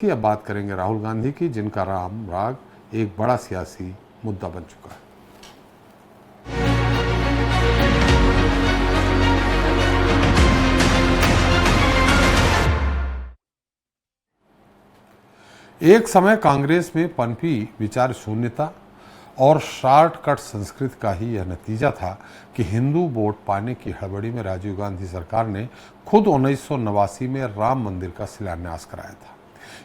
की अब बात करेंगे राहुल गांधी की, जिनका राम राग एक बड़ा सियासी मुद्दा बन चुका है। एक समय कांग्रेस में पनपी विचार शून्यता और शॉर्टकट संस्कृति का ही यह नतीजा था कि हिंदू वोट पाने की हड़बड़ी में राजीव गांधी सरकार ने खुद 1989 में राम मंदिर का शिलान्यास कराया था।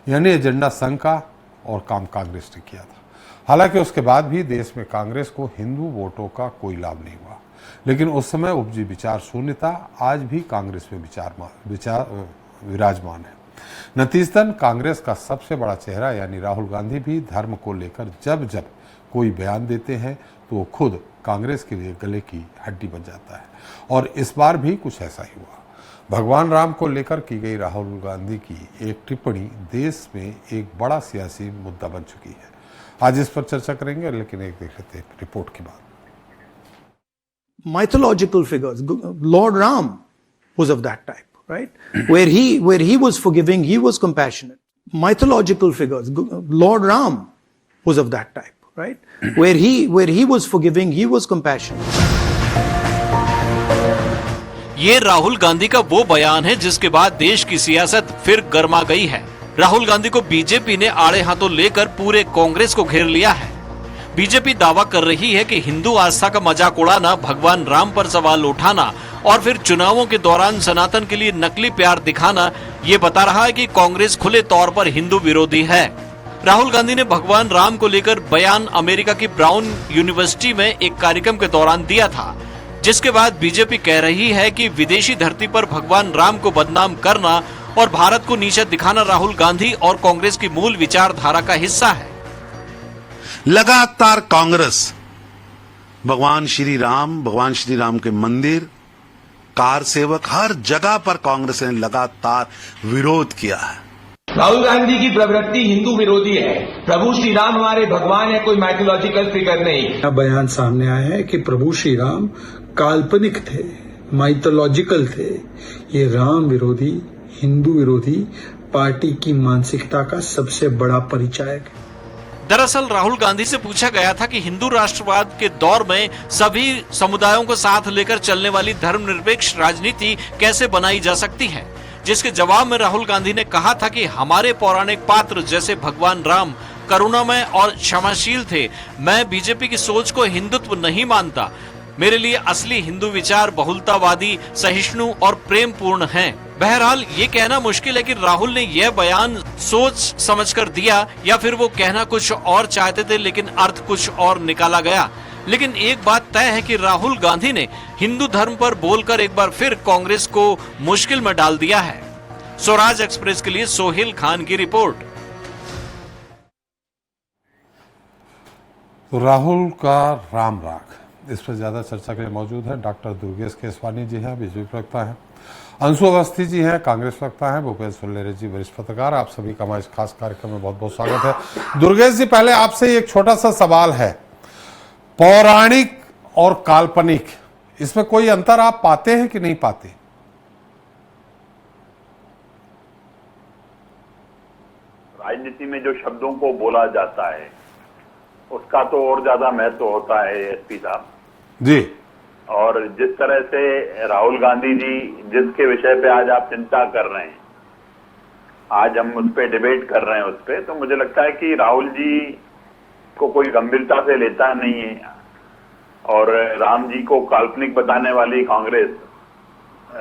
यानी एजेंडा संघ का और काम कांग्रेस ने किया था। हालांकि उसके बाद भी देश में कांग्रेस को हिंदू वोटों का कोई लाभ नहीं हुआ, लेकिन उस समय उपजी विचार शून्यता आज भी कांग्रेस में विराजमान है। नतीजतन कांग्रेस का सबसे बड़ा चेहरा यानी राहुल गांधी भी धर्म को लेकर जब जब कोई बयान देते हैं तो वो खुद कांग्रेस के लिए गले की हड्डी बन जाता है। और इस बार भी कुछ ऐसा ही हुआ। भगवान राम को लेकर की गई राहुल गांधी की एक टिप्पणी देश में एक बड़ा सियासी मुद्दा बन चुकी है। आज इस पर चर्चा करेंगे, लेकिन एक देख लेते हैं रिपोर्ट के बाद। Mythological figures, Lord Ram was of that type, right? Where he was forgiving, he was compassionate. Mythological figures, Lord Ram was of that type, right? Where he was forgiving, he was compassionate. ये राहुल गांधी का वो बयान है जिसके बाद देश की सियासत फिर गर्मा गई है। राहुल गांधी को बीजेपी ने आड़े हाथों लेकर पूरे कांग्रेस को घेर लिया है। बीजेपी दावा कर रही है कि हिंदू आस्था का मजाक उड़ाना, भगवान राम पर सवाल उठाना और फिर चुनावों के दौरान सनातन के लिए नकली प्यार दिखाना ये बता रहा है कि कांग्रेस खुले तौर पर हिंदू विरोधी है। राहुल गांधी ने भगवान राम को लेकर बयान अमेरिका की ब्राउन यूनिवर्सिटी में एक कार्यक्रम के दौरान दिया था, जिसके बाद बीजेपी कह रही है कि विदेशी धरती पर भगवान राम को बदनाम करना और भारत को नीचा दिखाना राहुल गांधी और कांग्रेस की मूल विचारधारा का हिस्सा है। लगातार कांग्रेस भगवान श्री राम के मंदिर, कार सेवक, हर जगह पर कांग्रेस ने लगातार विरोध किया है। राहुल गांधी की प्रवृत्ति हिंदू विरोधी है। प्रभु श्री राम हमारे भगवान है, कोई माइथोलॉजिकल फिगर नहीं। बयान सामने आया है कि प्रभु श्री राम काल्पनिक थे, माइथोलॉजिकल थे। ये राम विरोधी, हिंदू विरोधी पार्टी की मानसिकता का सबसे बड़ा परिचायक है। दरअसल राहुल गांधी से पूछा गया था कि हिंदू राष्ट्रवाद के दौर में सभी समुदायों को साथ लेकर चलने वाली धर्मनिरपेक्ष राजनीति कैसे बनाई जा सकती है, जिसके जवाब में राहुल गांधी ने कहा था कि हमारे पौराणिक पात्र जैसे भगवान राम करुणामय और क्षमाशील थे। मैं बीजेपी की सोच को हिंदुत्व नहीं मानता। मेरे लिए असली हिंदू विचार बहुलतावादी, सहिष्णु और प्रेम पूर्ण हैं। बहरहाल ये कहना मुश्किल है कि राहुल ने यह बयान सोच समझकर दिया या फिर वो कहना कुछ और चाहते थे लेकिन अर्थ कुछ और निकाला गया। लेकिन एक बात तय है कि राहुल गांधी ने हिंदू धर्म पर बोलकर एक बार फिर कांग्रेस को मुश्किल में डाल दिया है। स्वराज एक्सप्रेस के लिए सोहेल खान की रिपोर्ट। तो राहुल का राम राग, इस पर ज्यादा चर्चा के लिए मौजूद है डॉक्टर दुर्गेश केसवानी जी हैं, बीजेपी प्रवक्ता हैं, अंशु अवस्थी जी हैं, कांग्रेस प्रवक्ता हैं, भूपेश सुल्लेरे जी वरिष्ठ पत्रकार। आप सभी का हमारे इस खास कार्यक्रम में बहुत बहुत स्वागत है। दुर्गेश जी, पहले आपसे एक छोटा सा सवाल है, पौराणिक और काल्पनिक, इसमें कोई अंतर आप पाते हैं कि नहीं पाते? राजनीति में जो शब्दों को बोला जाता है उसका तो और ज्यादा महत्व होता है एसपी साहब जी। और जिस तरह से राहुल गांधी जी जिसके विषय पे आज आप चिंता कर रहे हैं, आज हम उस पर डिबेट कर रहे हैं उस पर, तो मुझे लगता है कि राहुल जी को कोई गंभीरता से लेता नहीं है। और राम जी को काल्पनिक बताने वाली कांग्रेस,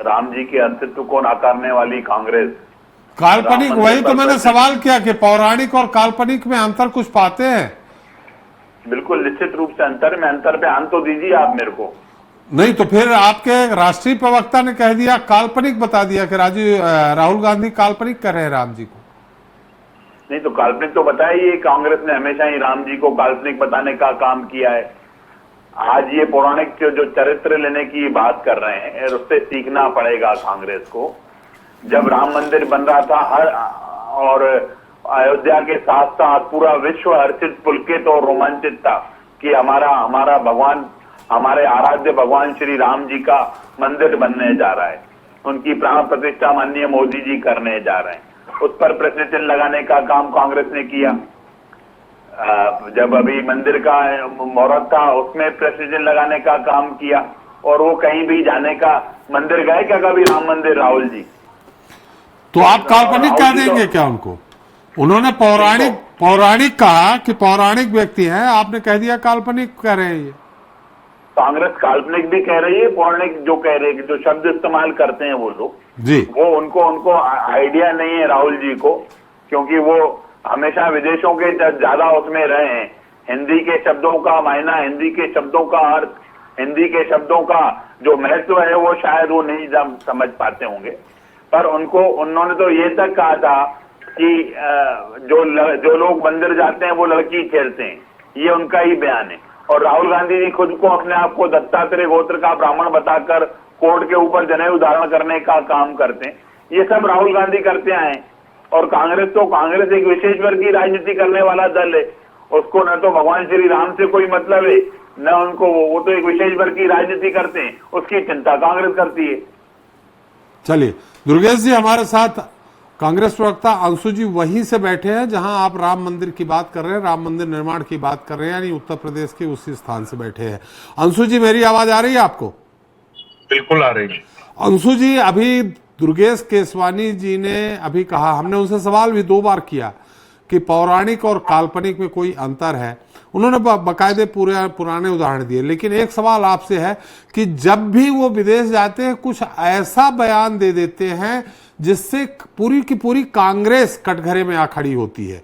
राम जी के अस्तित्व को नाकारने वाली कांग्रेस, काल्पनिक, वही तो मैंने सवाल किया कि पौराणिक और काल्पनिक में अंतर कुछ पाते हैं? बिल्कुल निश्चित रूप से अंतर पे आन तो दीजिए आप मेरे को। नहीं तो फिर आपके राष्ट्रीय प्रवक्ता ने कह दिया, काल्पनिक बता दिया कि राहुल गांधी काल्पनिक कर रहे हैं राम जी को। नहीं तो काल्पनिक तो बताइए, कांग्रेस ने हमेशा ही राम जी को काल्पनिक बताने का काम किया है। आज ये पौराणिक जो चरित्र लेने की बात कर रहे हैं, उससे सीखना पड़ेगा कांग्रेस को। जब राम मंदिर बन रहा था और अयोध्या के साथ साथ पूरा विश्व हर्षित, पुलकित और रोमांचित था कि हमारा भगवान, हमारे आराध्य भगवान श्री राम जी का मंदिर बनने जा रहा है, उनकी प्राण प्रतिष्ठा माननीय मोदी जी करने जा रहे हैं। उस पर प्रश्न चिन्ह लगाने का काम कांग्रेस ने किया। जब अभी मंदिर का मुहूर्त था उसमें प्रश्न चिन्ह लगाने का काम किया। और वो कहीं भी जाने का, मंदिर गए क्या कभी राम मंदिर राहुल जी? तो आप काल्पनिक कह देंगे क्या उनको? उन्होंने पौराणिक कहा कि पौराणिक व्यक्ति हैं, आपने कह दिया काल्पनिक कह रहे हैं। ये कांग्रेस काल्पनिक भी कह रही है, पौराणिक जो कह रहे हैं, जो शब्द इस्तेमाल करते हैं वो लोग जी, वो उनको आइडिया नहीं है राहुल जी को, क्योंकि वो हमेशा विदेशों के ज्यादा उसमें रहे हैं। हिंदी के शब्दों का मायना, हिंदी के शब्दों का अर्थ, हिंदी के शब्दों का जो महत्व है वो शायद वो नहीं समझ पाते होंगे। पर उन्होंने तो ये तक कहा था कि जो लोग मंदिर जाते हैं वो लड़की छेड़ते हैं, ये उनका ही बयान है। और राहुल गांधी जी खुद को अपने आप को दत्तात्रेय गोत्र का ब्राह्मण बताकर कोर्ट के ऊपर जनेऊ धारण करने का काम करते हैं। ये सब राहुल गांधी करते आए। और कांग्रेस एक विशेष वर्ग की राजनीति करने वाला दल है। उसको न तो भगवान श्री राम से कोई मतलब है, न उनको, वो तो एक विशेष वर्ग की राजनीति करते हैं, उसकी चिंता कांग्रेस करती है। चलिए दुर्गेश जी हमारे साथ कांग्रेस प्रवक्ता अंशु जी वहीं से बैठे हैं जहां आप राम मंदिर की बात कर रहे हैं, राम मंदिर निर्माण की बात कर रहे हैं, यानी उत्तर प्रदेश के उसी स्थान से बैठे हैं। अंशु जी मेरी आवाज आ रही है आपको? बिल्कुल आ रही है। अंशु जी, अभी दुर्गेश केसवानी जी ने अभी कहा, हमने उनसे सवाल भी 2 बार किया कि पौराणिक और काल्पनिक में कोई अंतर है। उन्होंने बाकायदे पुराने उदाहरण दिए, लेकिन एक सवाल आपसे है कि जब भी वो विदेश जाते हैं कुछ ऐसा बयान दे देते हैं जिससे पूरी की पूरी कांग्रेस कटघरे में आ खड़ी होती है।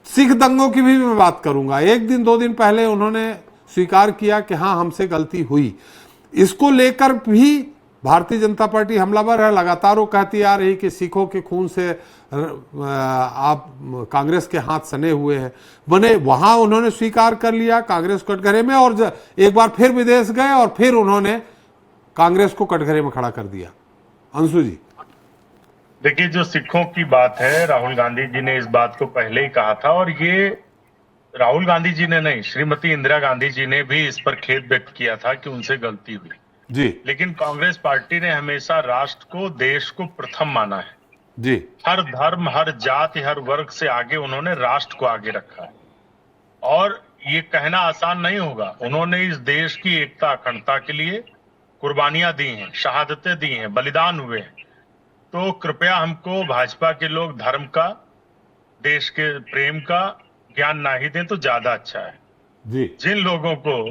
सिख दंगों की भी मैं बात करूंगा। 1 दिन 2 दिन पहले उन्होंने स्वीकार किया कि हाँ हमसे गलती हुई। इसको लेकर भी भारतीय जनता पार्टी हमलावर है, लगातार वो कहती आ रही कि सिखों के खून से आप कांग्रेस के हाथ सने हुए हैं बने। वहां उन्होंने स्वीकार कर लिया कांग्रेस कटघरे में, और एक बार फिर विदेश गए और फिर उन्होंने कांग्रेस को कटघरे में खड़ा कर दिया। अंशु जी, देखिए, जो सिखों की बात है, राहुल गांधी जी ने इस बात को पहले ही कहा था, और ये राहुल गांधी जी ने नहीं, श्रीमती इंदिरा गांधी जी ने भी इस पर खेद व्यक्त किया था कि उनसे गलती हुई जी। लेकिन कांग्रेस पार्टी ने हमेशा राष्ट्र को, देश को प्रथम माना है जी। हर धर्म, हर जाति, हर वर्ग से आगे उन्होंने राष्ट्र को आगे रखा है। और ये कहना आसान नहीं होगा। उन्होंने इस देश की एकता, अखंडता के लिए कुर्बानियां दी हैं, शहादतें दी हैं, बलिदान हुए हैं। तो कृपया हमको भाजपा के लोग धर्म का, देश के प्रेम का ज्ञान ना ही दें तो ज्यादा अच्छा है जी। जिन लोगों को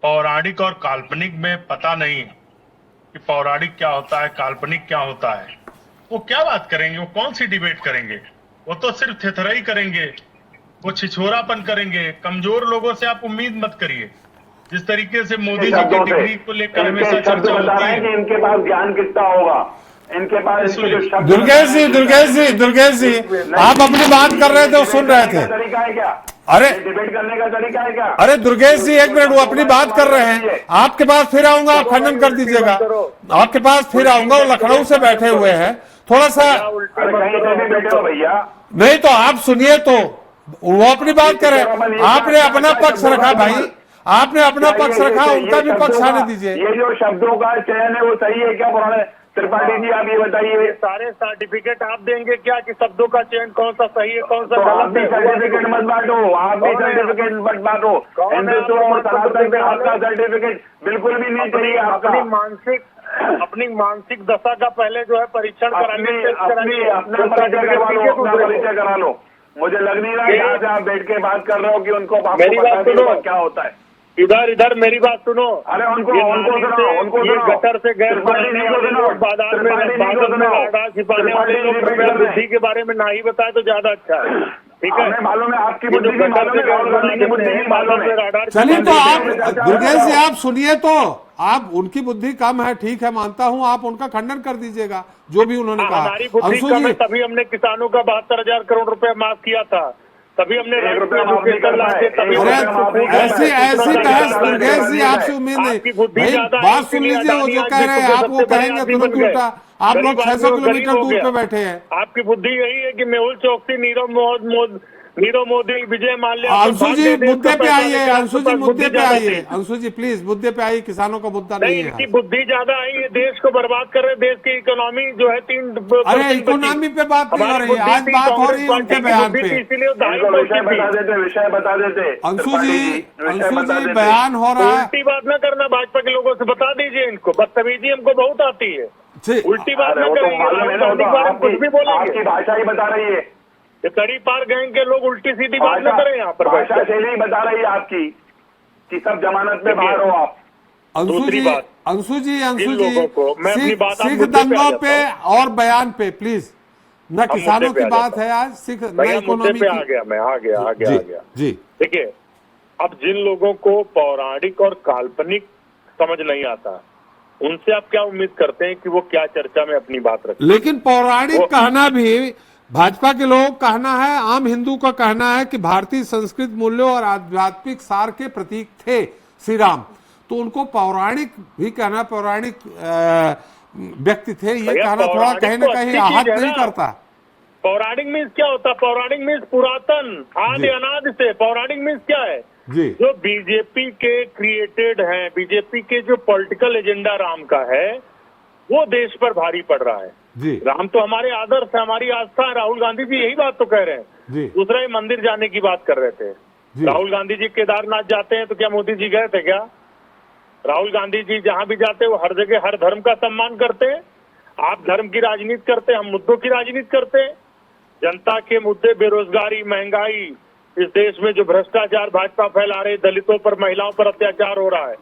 पौराणिक और काल्पनिक में पता नहीं है कि पौराणिक क्या होता है, काल्पनिक क्या होता है, वो क्या बात करेंगे? वो कौन सी डिबेट करेंगे? वो तो सिर्फ थेथराई करेंगे, वो छिछोरापन करेंगे। कमजोर लोगों से आप उम्मीद मत करिए। जिस तरीके से मोदी जी की डिग्री को लेकर हमेशा चर्चा होती है कि इनके पास ज्ञान कितना होगा, इनके पास दुर्गेश जी आप अपनी बात कर रहे थे और सुन रहे थे। तरीका है क्या? अरे डिबेट करने का तरीका है क्या? अरे दुर्गेश जी 1 मिनट, वो अपनी बात कर रहे हैं, आपके पास फिर आऊंगा, आप खंडन कर दीजिएगा। आपके पास फिर आऊंगा, वो लखनऊ से बैठे हुए हैं, थोड़ा सा बैठे हो भैया। नहीं तो आप सुनिए, तो वो अपनी बात कर रहे हैं, आपने अपना पक्ष रखा भाई, आपने अपना पक्ष रखा, उनका भी पक्ष आने दीजिए। ये जो शब्दों का चयन है वो सही है क्या पुराने? त्रिपाठी जी आप ये बताइए, सारे सर्टिफिकेट आप देंगे क्या कि शब्दों का चयन कौन सा सही है, कौन सा तो आप गलत भी है? सर्टिफिकेट मत बांटो, आप भी सर्टिफिकेट मत बांटो। हिंदुत्व और सनातन पे आपका सर्टिफिकेट बिल्कुल भी नहीं चाहिए आपका। अपनी मानसिक दशा का पहले जो है परीक्षण कराने, अपना परिचय करा लो। मुझे लग नहीं रहा कि आज आप बैठ के बात कर रहे हो कि उनको क्या होता है। इधर मेरी बात सुनो। अरे उनको ये गटर से गैस बनाने वाले लोग, बाजार में राडार छिपाने वाले लोग कृपया बुद्धि के बारे में ना ही बताए तो ज्यादा अच्छा है। ठीक है, मालूम है आपकी बुद्धि भी मालूम है, राहुल गांधी की बुद्धि भी मालूम है। चलिए तो आप दुर्गेश जी आप सुनिए, तो आप उनकी बुद्धि कम है, ठीक है, मानता हूं, आप उनका खंडन कर दीजिएगा जो भी उन्होंने कहा। हमारी बुद्धि कम है, तभी हमने किसानों का 72,000 करोड़ रुपया माफ किया था, तभी हमने ऐसी बहस दुर्गेश जी आपसे उम्मीद नहीं। भाई बात सुन लीजिए, वो जो कह रहे हैं आप वो कहेंगे तुरंत उल्टा। आप लोग 600 किलोमीटर दूर पे बैठे हैं। आपकी बुद्धि यही है कि मेहुल चौकसी, नीरव नीरव मोदी, विजय माल्या। अंशु जी मुद्दे पे आइए, अंशु जी मुद्दे पे आइए, अंशु जी प्लीज मुद्दे पे आइए, किसानों का मुद्दा नहीं इनकी है। बुद्धि ज्यादा आई है, देश को बर्बाद कर रहे, देश की इकोनॉमी जो है 3%। अरे इकोनॉमी पे बात नहीं हो रही है, आज बात हो रही है उनके बयान पे। इसीलिए विषय बता देते, विषय बता देते। अंशु जी बयान हो रहा है। उल्टी बात ना करना, भाजपा के लोगों से बता दीजिए इनको, बदतमीजी हमको बहुत आती है। जी, उल्टी बात ना वो तो मालूम है ना, वो तो करें, कुछ भी बोलेंगे। आपकी भाषा ही बता रही है, ये कड़ी पार गैंग के लोग उल्टी सीधी बात ना करें यहाँ पर। भाषा शैली बता रही है आपकी कि सब जमानत में बाहर हो आप। दूसरी बात, अंशु जी इन लोगों को मैं अपनी बात सिख दंगों पे और बयान पे प्लीज, न किसानों की बात है आज, सिख न इकोनॉमी पे आ की। गया, मैं आ गया। जी देखिए, अब जिन लोगों को पौराणिक और काल्पनिक समझ नहीं आता, उनसे आप क्या उम्मीद करते हैं कि वो क्या चर्चा में अपनी बात रखें? लेकिन पौराणिक कहना भी भाजपा के लोग कहना है, आम हिंदू का कहना है कि भारतीय संस्कृत मूल्यों और आध्यात्मिक सार के प्रतीक थे श्री राम, तो उनको पौराणिक भी कहना, पौराणिक व्यक्ति थे, ये कहना थोड़ा कहीं ना कहीं आहत नहीं करता? पौराणिक मीन्स क्या होता है? पौराणिक मीन्स पुरातन, आदि अनादि से। पौराणिक मीन्स क्या है? जी, जो बीजेपी के क्रिएटेड हैं, बीजेपी के जो पॉलिटिकल एजेंडा राम का है, वो देश पर भारी पड़ रहा है। जी, राम तो हमारे आदर्श है, हमारी आस्था है। राहुल गांधी जी यही बात तो कह रहे हैं। जी, दूसरा, ये मंदिर जाने की बात कर रहे थे। राहुल गांधी जी केदारनाथ जाते हैं तो क्या मोदी जी गए थे क्या? राहुल गांधी जी जहां भी जाते हैं वो हर जगह हर धर्म का सम्मान करते हैं। आप धर्म की राजनीति करते हैं, हम मुद्दों की राजनीति करते हैं। जनता के मुद्दे, बेरोजगारी, महंगाई, इस देश में जो भ्रष्टाचार भाजपा फैला रही, दलितों पर, महिलाओं पर अत्याचार हो रहा है,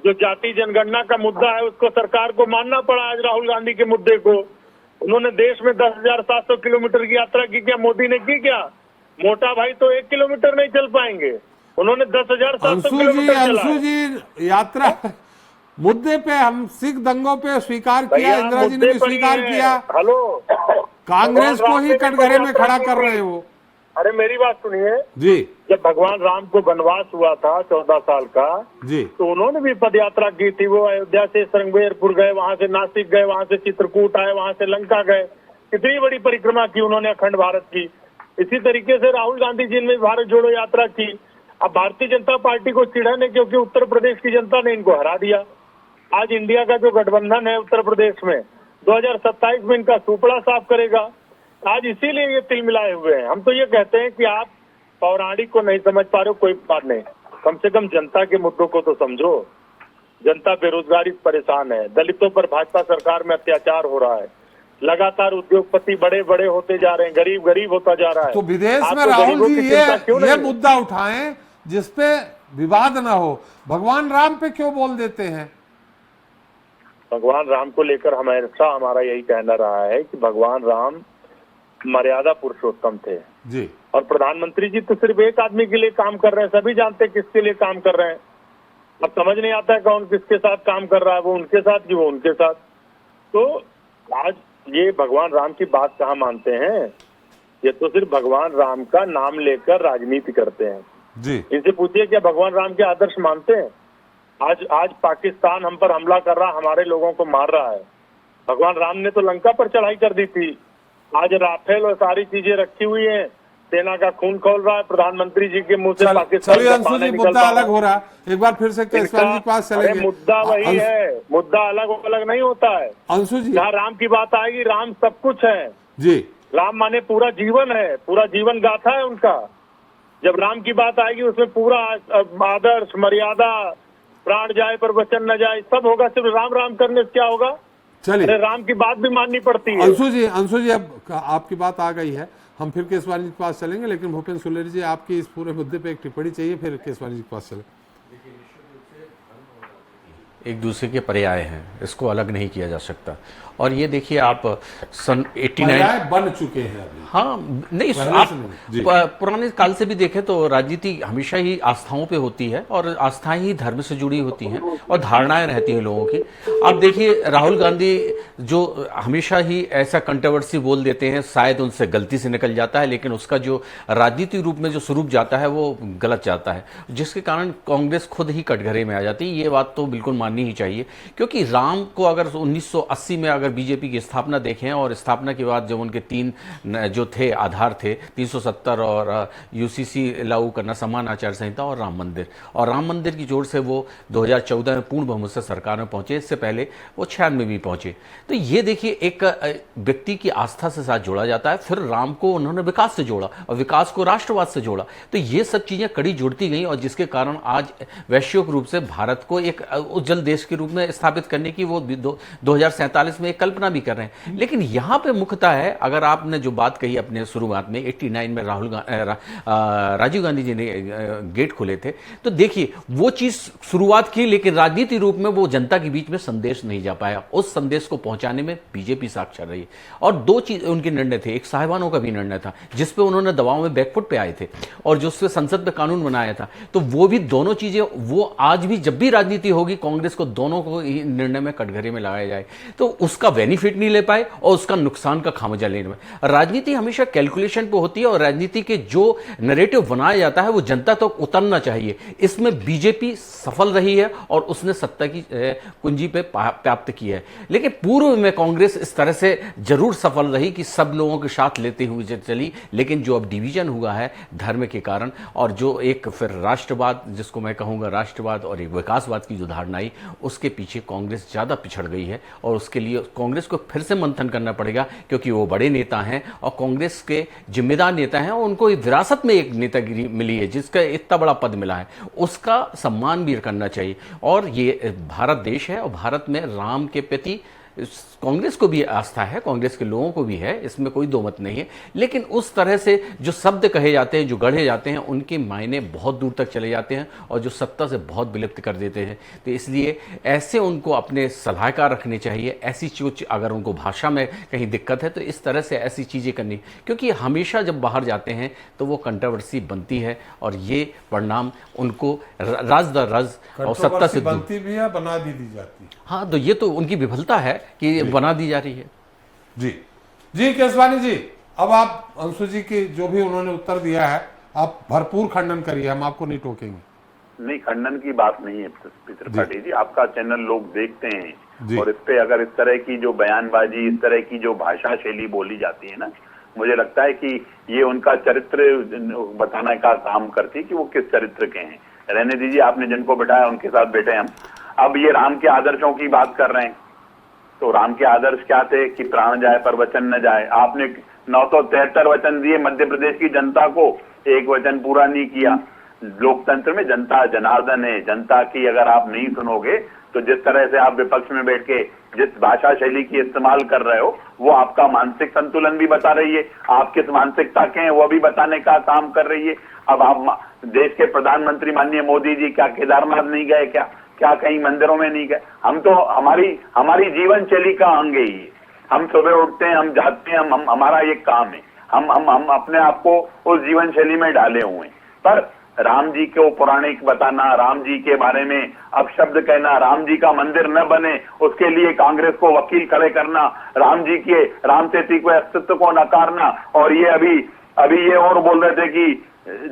जो जाति जनगणना का मुद्दा है उसको सरकार को मानना पड़ा आज राहुल गांधी के मुद्दे को। उन्होंने देश में 10,700 किलोमीटर की यात्रा की, क्या मोदी ने की क्या? मोटा भाई तो 1 किलोमीटर नहीं चल पाएंगे, उन्होंने 10,700 किलोमीटर चला। अंशु जी यात्रा मुद्दे पे हम सिख दंगों पे स्वीकार किया, इंदिरा जी ने भी स्वीकार किया। हेलो, कांग्रेस को ही कटघरे में खड़ा कर रहे हो। अरे मेरी बात सुनिए जी, जब भगवान राम को वनवास हुआ था 14 साल का, जी, तो उन्होंने भी पद यात्रा की थी। वो अयोध्या से श्रृंगेरपुर गए, वहां से नासिक गए, वहां से चित्रकूट आए, वहां से लंका गए। कितनी बड़ी परिक्रमा की उन्होंने अखंड भारत की। इसी तरीके से राहुल गांधी जी ने भारत जोड़ो यात्रा की। अब भारतीय जनता पार्टी को चिढ़ने, क्योंकि उत्तर प्रदेश की जनता ने इनको हरा दिया। आज इंडिया का जो गठबंधन है उत्तर प्रदेश में 2027 में इनका सुपड़ा साफ करेगा। आज इसीलिए ये तिल मिलाए हुए हैं। हम तो ये कहते हैं कि आप पौराणिक को नहीं समझ पा रहे हो, कोई बात नहीं, कम से कम जनता के मुद्दों को तो समझो। जनता बेरोजगारी परेशान है, दलितों पर भाजपा सरकार में अत्याचार हो रहा है, लगातार उद्योगपति बड़े बड़े होते जा रहे हैं, गरीब गरीब होता जा रहा है। तो विदेश में राहुल जी ये मुद्दा उठाएं जिसपे विवाद ना हो, भगवान राम पे क्यों बोल देते हैं? भगवान राम को लेकर हमेशा हमारा यही कहना रहा है कि भगवान राम मर्यादा पुरुषोत्तम थे जी, और प्रधानमंत्री जी तो सिर्फ एक आदमी के लिए काम कर रहे हैं, सभी जानते हैं किसके लिए काम कर रहे हैं। अब समझ नहीं आता है कौन किसके साथ काम कर रहा है, वो उनके साथ कि वो उनके साथ। तो आज ये भगवान राम की बात कहाँ मानते हैं? ये तो सिर्फ भगवान राम का नाम लेकर राजनीति करते हैं जी। इनसे पूछिए क्या भगवान राम के आदर्श मानते हैं? आज पाकिस्तान हम पर हमला कर रहा, हमारे लोगों को मार रहा है। भगवान राम ने तो लंका पर चढ़ाई कर दी थी। आज राफेल और सारी चीजें रखी हुई हैं, सेना का खून खोल रहा है, प्रधानमंत्री जी के मुंह से पाकिस्तान का पानी निकल मुद्दा रहा है। अलग हो रहा है, एक बार फिर से केसवाल जी के पास चलेंगे। मुद्दा वही है, मुद्दा अलग अलग नहीं होता है। अंशु जी, जहाँ राम की बात आएगी, राम सब कुछ है जी, राम माने पूरा जीवन है, पूरा जीवन गाथा है उनका। जब राम की बात आएगी उसमें पूरा आदर्श, मर्यादा, प्राण जाए पर वचन न जाए, सब होगा। सिर्फ राम राम करने से क्या होगा? चलिए राम की बात भी माननी पड़ती है। अंशु जी अब आपकी बात आ गई है, हम फिर केसवाल जी के पास चलेंगे, लेकिन भूपेंद्र सुलेरी जी आपकी इस पूरे मुद्दे पे एक टिप्पणी चाहिए, फिर केसवाल जी के पास चले। एक दूसरे के पर्याय हैं, इसको अलग नहीं किया जा सकता। और ये देखिए आप सन 89 बन चुके हैं अभी। हाँ नहीं, आप पुराने काल से भी देखें तो राजनीति हमेशा ही आस्थाओं पे होती है और आस्थाएं ही धर्म से जुड़ी होती हैं और धारणाएं रहती हैं लोगों की। आप देखिए राहुल गांधी जो हमेशा ही ऐसा कंट्रोवर्सी बोल देते हैं, शायद उनसे गलती से निकल जाता है, लेकिन उसका जो राजनीतिक रूप में जो स्वरूप जाता है वो गलत जाता है, जिसके कारण कांग्रेस खुद ही कटघरे में आ जाती है। ये बात तो बिल्कुल माननी माननी ही चाहिए, क्योंकि राम को अगर 1980 में अगर बीजेपी की स्थापना देखें और स्थापना के बाद जब उनके 3 जो थे आधार थे 370 और यूसीसी लागू करना, समान आचार संहिता और राम मंदिर की जोर से वो 2014 में पूर्ण बहुमत से सरकार में पहुंचे। इससे पहले वो 96 भी पहुंचे। तो ये देखिए एक व्यक्ति की आस्था से साथ जोड़ा जाता है, फिर राम को उन्होंने विकास से जोड़ा और विकास को राष्ट्रवाद से जोड़ा। तो ये सब चीजें कड़ी जुड़ती गई और जिसके कारण आज वैश्विक रूप से भारत को एक उज्जवल देश के रूप में स्थापित करने की वो 2047 में एक कल्पना भी कर रहे हैं। लेकिन यहां पे मुख्यतः है, अगर आपने जो बात कही अपने शुरुआत में 89 में राजीव गांधी जी ने गेट खोले थे, तो देखिए वो चीज शुरुआत की, लेकिन राजनीति रूप में वो जनता के बीच में संदेश नहीं जा पाया। उस संदेश को पहुंचाने में बीजेपी साक्षर रही। और 2 चीज उनके निर्णय थे, एक साहिबानों का भी निर्णय था जिसपे उन्होंने दबाव में बैकफुट पे आए थे और जो उससे संसद में कानून बनाया था। तो वो भी दोनों चीजें, वो आज भी जब भी राजनीति होगी कांग्रेस को दोनों को निर्णय में कटघरे में लगाया जाए तो उसका बेनिफिट नहीं ले पाए और उसका नुकसान का खामियाजा लेने में। राजनीति हमेशा कैलकुलेशन पे होती है और राजनीति के जो नैरेटिव बनाया जाता है वो जनता तक तो उतरना चाहिए। इसमें बीजेपी सफल रही है और उसने सत्ता की कुंजी पे प्राप्त की है। लेकिन पूर्व में कांग्रेस इस तरह से जरूर सफल रही कि सब लोगों के साथ लेते हुए चली, लेकिन जो अब डिवीजन हुआ है धर्म के कारण और जो एक फिर राष्ट्रवाद, जिसको मैं कहूंगा राष्ट्रवाद और एक विकासवाद की जो धारणा आई, उसके पीछे कांग्रेस ज्यादा पिछड़ गई है और उसके लिए कांग्रेस को फिर से मंथन करना पड़ेगा, क्योंकि वो बड़े नेता हैं और कांग्रेस के जिम्मेदार नेता हैं और उनको विरासत में एक नेतागिरी मिली है जिसका इतना बड़ा पद मिला है, उसका सम्मान भी करना चाहिए। और ये भारत देश है और भारत में राम के प्रति कांग्रेस को भी आस्था है, कांग्रेस के लोगों को भी है, इसमें कोई दो मत नहीं है। लेकिन उस तरह से जो शब्द कहे जाते हैं, जो गढ़े जाते हैं, उनके मायने बहुत दूर तक चले जाते हैं और जो सत्ता से बहुत विलुप्त कर देते हैं। तो इसलिए ऐसे उनको अपने सलाहकार रखने चाहिए। ऐसी चीज अगर उनको भाषा में कहीं दिक्कत है तो इस तरह से ऐसी चीजें करनी, क्योंकि हमेशा जब बाहर जाते हैं तो वो कंट्रोवर्सी बनती है और ये परिणाम उनको राज द रज और सत्ता से बनती भी है, बना भी दी जाती है। हाँ, तो ये तो उनकी विफलता है कि बना दी जा रही है। जी केसवानी जी, अब आप अंशु जी के जो भी उन्होंने उत्तर दिया है आप भरपूर खंडन करिए, हम आपको नहीं टोकेंगे। नहीं, खंडन की बात नहीं है त्रिपाठी जी, आपका चैनल लोग देखते हैं और इस पे अगर इस तरह की जो बयानबाजी, इस तरह की जो भाषा शैली बोली जाती है ना, मुझे लगता है कि ये उनका चरित्र बताने का काम करती है कि वो किस चरित्र के हैं। रहने दीजिए, आपने जिनको बिठाया उनके साथ बैठे हम। अब ये राम के आदर्शों की बात कर रहे हैं, तो राम के आदर्श क्या थे कि प्राण जाए पर वचन न जाए। आपने 973 वचन दिए मध्य प्रदेश की जनता को, एक वचन पूरा नहीं किया। लोकतंत्र में जनता जनार्दन है, जनता की अगर आप नहीं सुनोगे तो जिस तरह से आप विपक्ष में बैठ के जिस भाषा शैली की इस्तेमाल कर रहे हो वो आपका मानसिक संतुलन भी बता रही है, आप किस मानसिकता के हैं वो भी बताने का काम कर रही है। अब आप देश के प्रधानमंत्री माननीय मोदी जी क्या केदारनाथ नहीं गए, क्या कहीं मंदिरों में नहीं गए? हम तो हमारी जीवन शैली का अंग है ये। हम सुबह उठते हैं, हम जाते हैं, हम हमारा ये काम है, हम अपने आप को उस जीवन शैली में डाले हुए हैं। पर राम जी को पौराणिक बताना, राम जी के बारे में अपशब्द कहना, राम जी का मंदिर न बने उसके लिए कांग्रेस को वकील खड़े करना, राम जी के राम सेतु के अस्तित्व को नकारना, और ये अभी ये और बोल रहे थे कि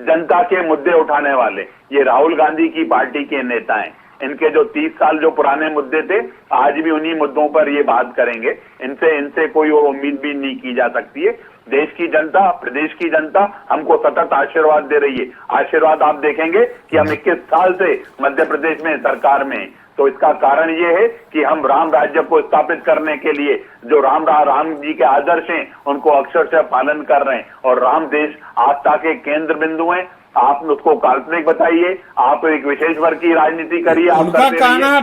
जनता के मुद्दे उठाने वाले ये राहुल गांधी की पार्टी के नेता हैं। इनके जो 30 साल जो पुराने मुद्दे थे आज भी उन्हीं मुद्दों पर ये बात करेंगे। इनसे कोई और उम्मीद भी नहीं की जा सकती है। देश की जनता, प्रदेश की जनता हमको सतत आशीर्वाद दे रही है। आशीर्वाद आप देखेंगे कि हम 21 साल से मध्य प्रदेश में सरकार में, तो इसका कारण ये है कि हम राम राज्य को स्थापित करने के लिए जो राम जी के आदर्श हैं उनको अक्षरशः पालन कर रहे हैं। और राम देश आस्था के केंद्र बिंदु हैं। आप उसको काल्पनिक बताइए, आप एक विशेष वर्ग की राजनीति करिए। उनका कहना है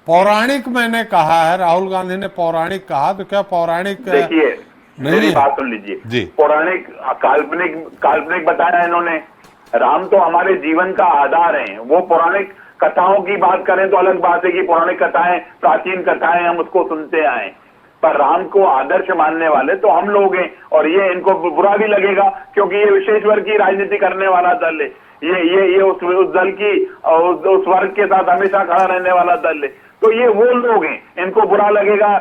पौराणिक मैंने कहा है, राहुल गांधी ने पौराणिक कहा, तो क्या पौराणिक? देखिए मेरी बात सुन लीजिए, पौराणिक काल्पनिक बताया इन्होंने। राम तो हमारे जीवन का आधार है। वो पौराणिक कथाओं की बात करें तो अलग बात है कि पौराणिक कथाएं, प्राचीन कथाएं हम उसको सुनते आए, पर राम को आदर्श मानने वाले तो हम लोग हैं। और ये इनको बुरा भी लगेगा क्योंकि ये विशेष वर्ग की राजनीति करने वाला दल है। ये उस दल की उस वर्ग के साथ हमेशा खड़ा रहने वाला दल है। तो ये वो लोग हैं, इनको बुरा लगेगा।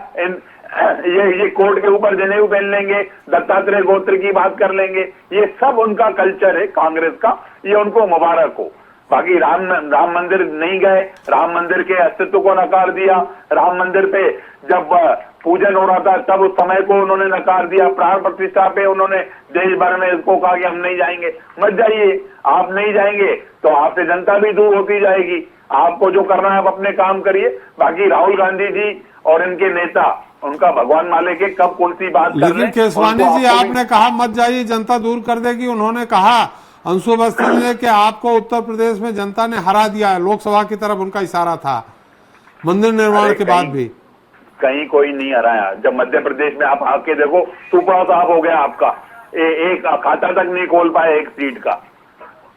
ये कोर्ट के ऊपर जनेऊ पहन लेंगे, दत्तात्रेय गोत्र की बात कर लेंगे। ये सब उनका कल्चर है कांग्रेस का, ये उनको मुबारक हो। बाकी राम मंदिर नहीं गए, राम मंदिर के अस्तित्व को नकार दिया। राम मंदिर पे जब पूजन हो रहा था तब उस समय को उन्होंने नकार दिया। प्राण प्रतिष्ठा पे उन्होंने देश भर में इसको कहा कि हम नहीं जाएंगे। मत जाइए, आप नहीं जाएंगे तो आपसे जनता भी दूर होती जाएगी। आपको जो करना है आप अपने काम करिए। बाकी राहुल गांधी जी और इनके नेता उनका भगवान माले के कब कौन सी बात कर रहे हैं। लेकिन केसवानी जी, आपने कहा मत जाइए, जनता दूर कर देगी। उन्होंने कहा अंशु अवस्थी ने कि आपको उत्तर प्रदेश में जनता ने हरा दिया है, लोकसभा की तरफ उनका इशारा था मंदिर निर्माण के बाद भी। कहीं कोई नहीं हराया। जब मध्य प्रदेश में आप आके देखो, टुकड़ा साफ हो गया आपका, एक खाता तक नहीं खोल पाए एक सीट का।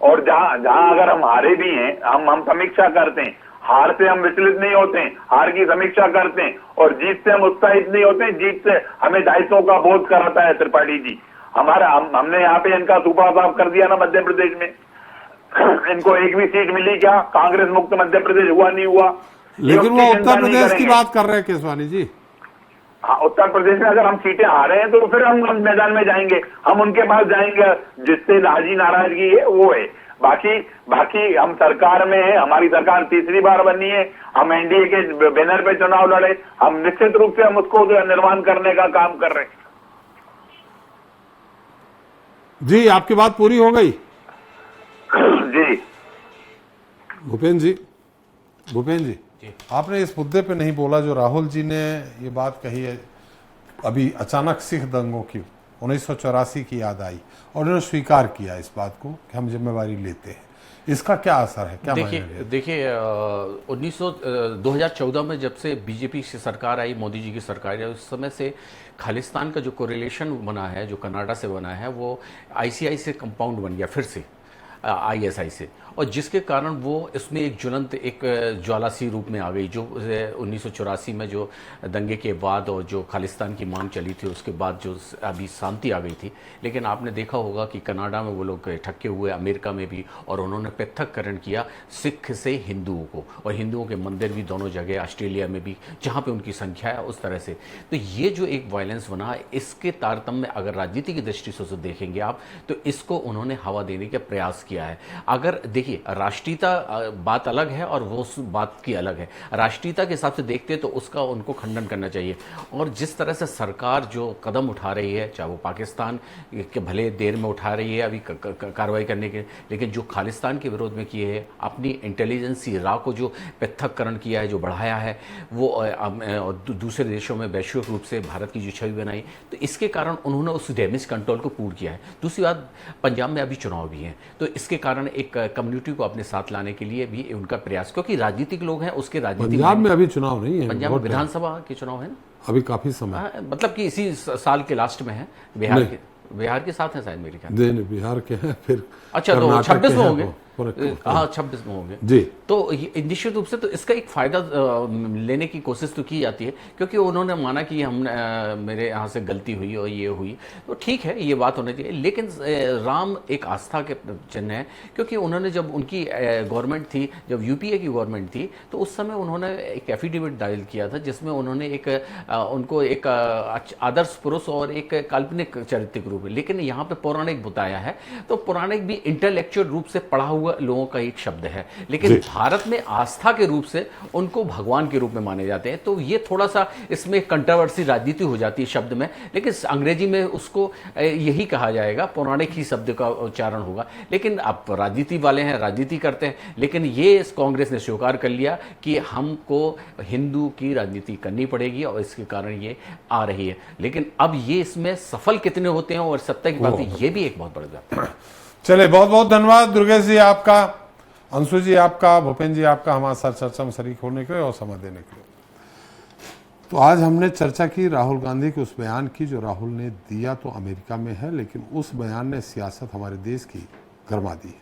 और जहां अगर हम हारे भी हैं, हम समीक्षा करते हैं, हार से हम विचलित नहीं होते हैं, हार की समीक्षा करते हैं, और जीत से हम उत्साहित नहीं होते हैं। जीत से हमें दायित्वों का बोध कराता है त्रिपाठी जी। हमने यहाँ पे इनका सुपड़ा साफ कर दिया ना मध्य प्रदेश में। इनको एक भी सीट मिली क्या? कांग्रेस मुक्त मध्य प्रदेश हुआ नहीं हुआ? लेकिन वो उत्तर प्रदेश की बात कर रहे हैं केसवानी जी। हाँ, उत्तर प्रदेश में अगर हम सीटें हारे हैं तो फिर हम मैदान में जाएंगे, हम उनके पास जाएंगे जिससे राजी नाराजगी है वो है। बाकी हम सरकार में है, हमारी सरकार तीसरी बार बनी है, हम एनडीए के बैनर पे चुनाव लड़े, हम निश्चित रूप से हम उसको निर्माण करने का काम कर रहे हैं। जी, आपकी बात पूरी हो गई जी। भूपेन जी, आपने इस मुद्दे पे नहीं बोला जो राहुल जी ने ये बात कही है अभी अचानक सिख दंगों की 1984 की याद आई और उन्होंने स्वीकार किया इस बात को कि हम जिम्मेवारी लेते हैं। इसका क्या असर है, क्या देखिए 2014 में जब से बीजेपी की सरकार आई, मोदी जी की सरकार आई, उस समय से खालिस्तान का जो कोरिलेशन बना है, जो कनाडा से बना है, वो आईसीआई से कंपाउंड बन गया फिर से आईएसआई से, और जिसके कारण वो इसमें एक ज्वलंत एक ज्वाला सी रूप में आ गई। जो 1984 में जो दंगे के बाद और जो खालिस्तान की मांग चली थी उसके बाद जो अभी शांति आ गई थी। लेकिन आपने देखा होगा कि कनाडा में वो लोग ठक्के हुए, अमेरिका में भी, और उन्होंने पृथक्करण किया सिख से हिंदुओं को, और हिंदुओं के मंदिर भी दोनों जगह, ऑस्ट्रेलिया में भी जहाँ पे उनकी संख्या है उस तरह से। तो ये जो एक वायलेंस बना है, इसके तारतम्य अगर राजनीति की दृष्टि से देखेंगे आप तो इसको उन्होंने हवा देने का प्रयास किया है। अगर देखिए राष्ट्रीयता बात अलग है और वो उस बात की अलग है। राष्ट्रीयता के हिसाब से देखते तो उसका उनको खंडन करना चाहिए। और जिस तरह से सरकार जो कदम उठा रही है, चाहे वो पाकिस्तान के भले देर में उठा रही है अभी कार्रवाई करने के, लेकिन जो खालिस्तान के विरोध में किए है, अपनी इंटेलिजेंसी राह को जो पृथक्करण किया है, जो बढ़ाया है, वो दूसरे देशों में वैश्विक रूप से भारत की जो छवि बनाई, तो इसके कारण उन्होंने उस डैमेज कंट्रोल को पूर्ण किया है। दूसरी बात, पंजाब में अभी चुनाव भी हैं, तो इसके कारण एक कम्युनिटी को अपने साथ लाने के लिए भी उनका प्रयास, क्योंकि राजनीतिक लोग हैं उसके राजनीतिक। पंजाब में अभी चुनाव नहीं है, पंजाब में विधानसभा के चुनाव है ना अभी काफी समय, मतलब कि इसी साल के लास्ट में है। बिहार के साथ है शायद मेरे ख्याल में। बिहार के हैं, फिर अच्छा तो 26 में होंगे। हाँ 26 में होंगे जी। तो निश्चित रूप से तो इसका एक फायदा लेने की कोशिश तो की जाती है, क्योंकि उन्होंने माना कि हम मेरे यहाँ से गलती हुई और ये हुई, तो ठीक है ये बात होनी चाहिए। लेकिन राम एक आस्था के चिन्ह है, क्योंकि उन्होंने जब उनकी गवर्नमेंट थी, जब यूपीए की गवर्नमेंट थी, तो उस समय उन्होंने एक एफिडेविट दायर किया था जिसमें उन्होंने एक उनको एक आदर्श पुरुष और एक काल्पनिक चारित्रिक रूप है, लेकिन यहाँ पे पौराणिक बताया है। तो पौराणिक भी इंटेलेक्चुअल रूप से पढ़ा हुआ लोगों का एक शब्द है, लेकिन भारत में आस्था के रूप से उनको भगवान के रूप में माने जाते हैं। तो ये थोड़ा सा इसमें कंट्रोवर्सी राजनीति हो जाती है शब्द में, लेकिन अंग्रेजी में उसको यही कहा जाएगा, पौराणिक ही शब्द का उच्चारण होगा। लेकिन अब राजनीति वाले हैं, राजनीति करते हैं, लेकिन ये कांग्रेस ने स्वीकार कर लिया कि हमको हिंदू की राजनीति करनी पड़ेगी और इसके कारण ये आ रही है। लेकिन अब ये इसमें सफल कितने होते हैं और सत्ता की बात है, ये भी एक बहुत बड़ी बात है। चले, बहुत बहुत धन्यवाद दुर्गेश जी आपका, अंशु जी आपका, भूपेन जी आपका हमारे साथ चर्चा में शरीक होने के लिए और समय देने के लिए। तो आज हमने चर्चा की राहुल गांधी के उस बयान की जो राहुल ने दिया तो अमेरिका में है, लेकिन उस बयान ने सियासत हमारे देश की गरमा दी।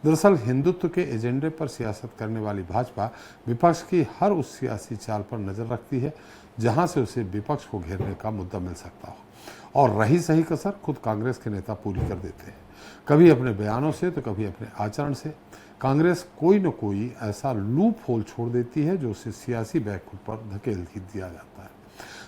दरअसल हिंदुत्व के एजेंडे पर सियासत करने वाली भाजपा विपक्ष की हर उस सियासी चाल पर नजर रखती है जहां से उसे विपक्ष को घेरने का मुद्दा मिल सकता हो, और रही सही कसर खुद कांग्रेस के नेता पूरी कर देते हैं, कभी अपने बयानों से तो कभी अपने आचरण से। कांग्रेस कोई न कोई ऐसा लूप होल छोड़ देती है जो उसे सियासी बैकफुट पर धकेल दिया जाता है।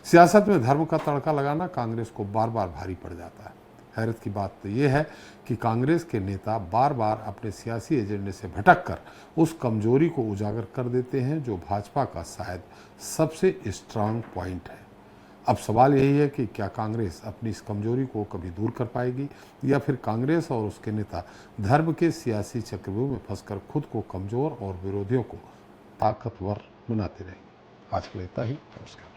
सियासत में धर्म का तड़का लगाना कांग्रेस को बार बार भारी पड़ जाता है। हैरत की बात तो ये है कि कांग्रेस के नेता बार बार अपने सियासी एजेंडे से भटककर उस कमजोरी को उजागर कर देते हैं जो भाजपा का शायद सबसे स्ट्रांग पॉइंट है। अब सवाल यही है कि क्या कांग्रेस अपनी इस कमजोरी को कभी दूर कर पाएगी या फिर कांग्रेस और उसके नेता धर्म के सियासी चक्रव्यूह में फंसकर खुद को कमजोर और विरोधियों को ताकतवर बनाते रहेंगे। आज के लिए इतना ही। नमस्कार।